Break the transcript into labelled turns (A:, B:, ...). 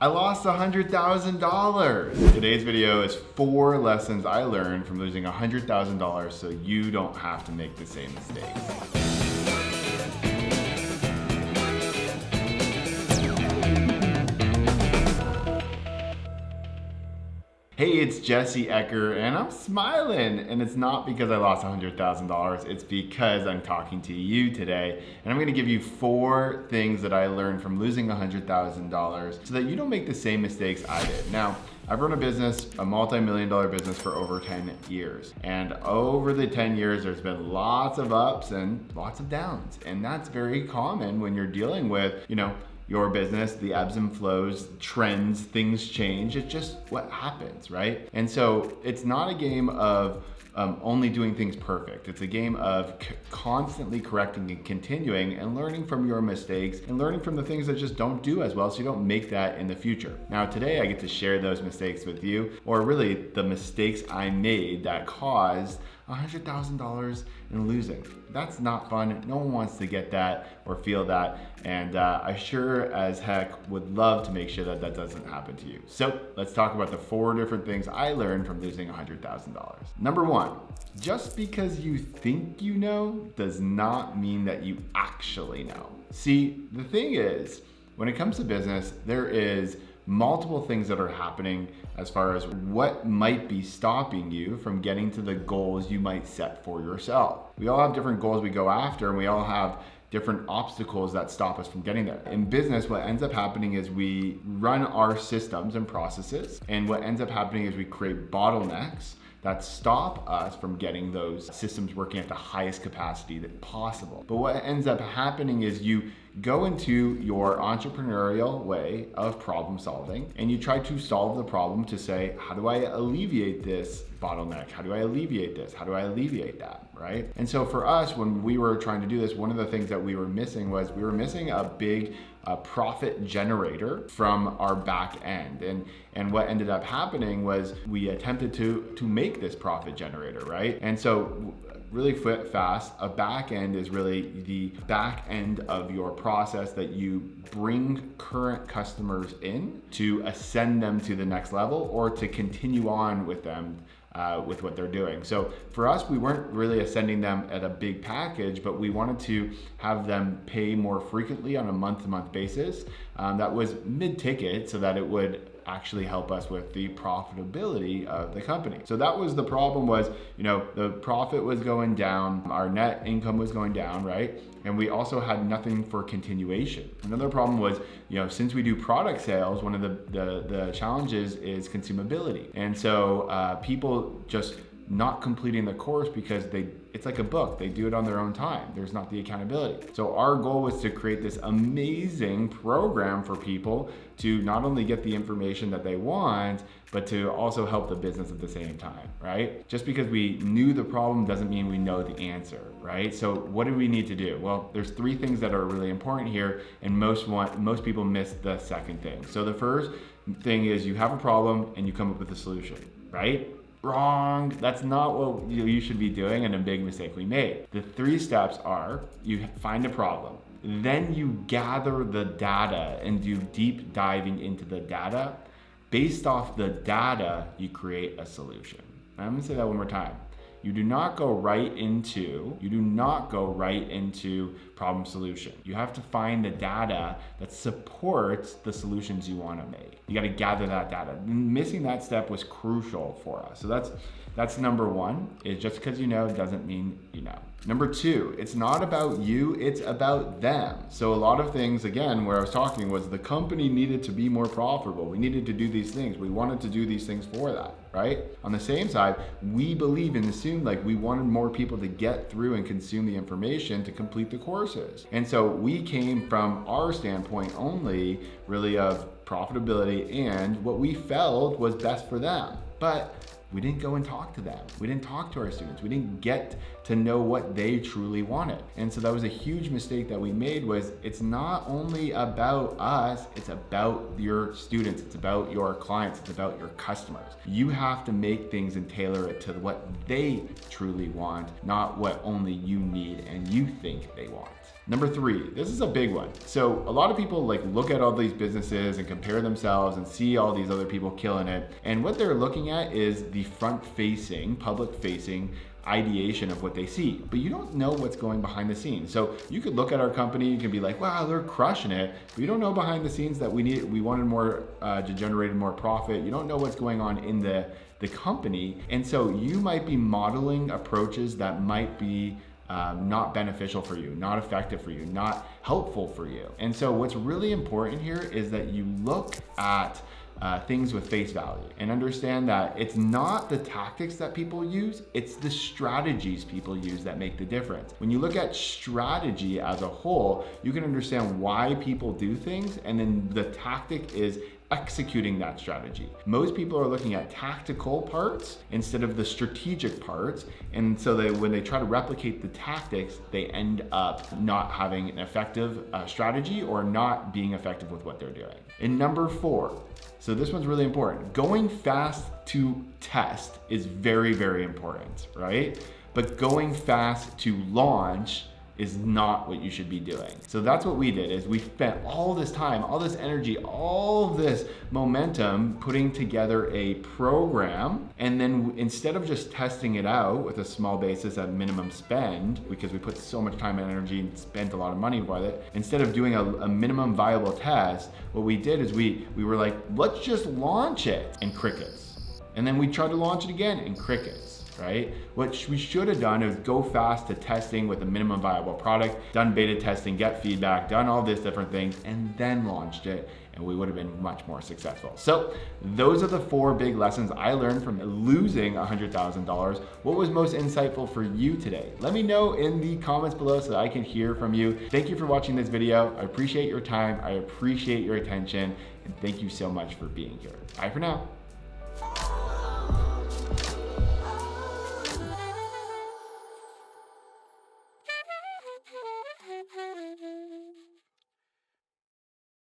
A: I lost $100,000. Today's video is 4 lessons I learned from losing $100,000 so you don't have to make the same mistakes. Hey, it's Jesse Eker and I'm smiling, and it's not because I lost $100,000, it's because I'm talking to you today, and I'm gonna give you 4 things that I learned from losing $100,000 so that you don't make the same mistakes I did. Now, I've run a business, a multi-million-dollar business for over 10 years. And over the 10 years, there's been lots of ups and lots of downs. And that's very common when you're dealing with, your business, the ebbs and flows, trends, things change. It's just what happens, right? And so it's not a game of only doing things perfect. It's a game of constantly correcting and continuing and learning from your mistakes and learning from the things that just don't do as well so you don't make that in the future. Now today I get to share those mistakes with you, or really the mistakes I made that caused $100,000 in losing. That's not fun. No one wants to get that or feel that. And I sure as heck would love to make sure that that doesn't happen to you. So let's talk about the 4 different things I learned from losing $100,000. Number 1, just because you think you know does not mean that you actually know. See, the thing is, when it comes to business, there is multiple things that are happening as far as what might be stopping you from getting to the goals you might set for yourself. We all have different goals we go after, and we all have different obstacles that stop us from getting there. In business, what ends up happening is we run our systems and processes, and what ends up happening is we create bottlenecks that stop us from getting those systems working at the highest capacity that possible. But what ends up happening is you go into your entrepreneurial way of problem solving and you try to solve the problem to say, how do I alleviate this bottleneck? How do I alleviate this? How do I alleviate that, right? And so for us, when we were trying to do this, one of the things that we were missing was we were missing a big profit generator from our back end. And what ended up happening was we attempted to make this profit generator, right? And so really fast, a back end is really the back end of your process that you bring current customers in to ascend them to the next level or to continue on with them with what they're doing. So for us, we weren't really ascending them at a big package, but we wanted to have them pay more frequently on a month-to-month basis. That was mid-ticket so that it would actually help us with the profitability of the company. So that was the problem was, the profit was going down, our net income was going down, right? And we also had nothing for continuation. Another problem was, since we do product sales, one of the challenges is consumability. And so people just not completing the course because it's like a book, they do it on their own time. There's not the accountability. So our goal was to create this amazing program for people to not only get the information that they want, but to also help the business at the same time, right? Just because we knew the problem doesn't mean we know the answer, right? So what do we need to do? Well, there's 3 things that are really important here, and most people miss the second thing. So the first thing is you have a problem and you come up with a solution, right? Wrong. That's not what you should be doing, and a big mistake we made. The 3 steps are you find a problem, then you gather the data and do deep diving into the data. Based off the data, you create a solution. I'm gonna say that one more time. You do not go right into problem solution. You have to find the data that supports the solutions you want to make. You got to gather that data. Missing that step was crucial for us. So that's number 1, is just because you know doesn't mean you know. Number 2, it's not about you, it's about them. So a lot of things, again, where I was talking was the company needed to be more profitable. We needed to do these things. We wanted to do these things for that, right? On the same side, we believe and assumed like we wanted more people to get through and consume the information to complete the courses. And so we came from our standpoint only really of profitability and what we felt was best for them. But we didn't go and talk to them. We didn't talk to our students. We didn't get to know what they truly wanted. And so that was a huge mistake that we made was it's not only about us, it's about your students, it's about your clients, it's about your customers. You have to make things and tailor it to what they truly want, not what only you need and you think they want. Number 3, this is a big one. So a lot of people like look at all these businesses and compare themselves and see all these other people killing it. And what they're looking at is the front-facing, public-facing ideation of what they see, but you don't know what's going behind the scenes. So you could look at our company, you can be like, wow, they're crushing it, but you don't know behind the scenes that we wanted more to generate more profit. You don't know what's going on in the company. And so you might be modeling approaches that might be not beneficial for you, not effective for you, not helpful for you. And so what's really important here is that you look at things with face value and understand that it's not the tactics that people use, it's the strategies people use that make the difference. When you look at strategy as a whole, you can understand why people do things, and then the tactic is executing that strategy. Most people are looking at tactical parts instead of the strategic parts, and so when they try to replicate the tactics, they end up not having an effective strategy or not being effective with what they're doing. And number 4, so this one's really important. Going fast to test is very, very important, right? But going fast to launch is not what you should be doing. So that's what we did, is we spent all this time, all this energy, all this momentum putting together a program, and then instead of just testing it out with a small basis at minimum spend, because we put so much time and energy and spent a lot of money with it, instead of doing a minimum viable test, what we did is we were like, let's just launch it, and crickets. And then we tried to launch it again, and crickets. Right? What we should have done is go fast to testing with a minimum viable product, done beta testing, get feedback, done all these different things, and then launched it, and we would have been much more successful. So those are the 4 big lessons I learned from losing $100,000. What was most insightful for you today? Let me know in the comments below so that I can hear from you. Thank you for watching this video. I appreciate your time. I appreciate your attention. And thank you so much for being here. Bye for now.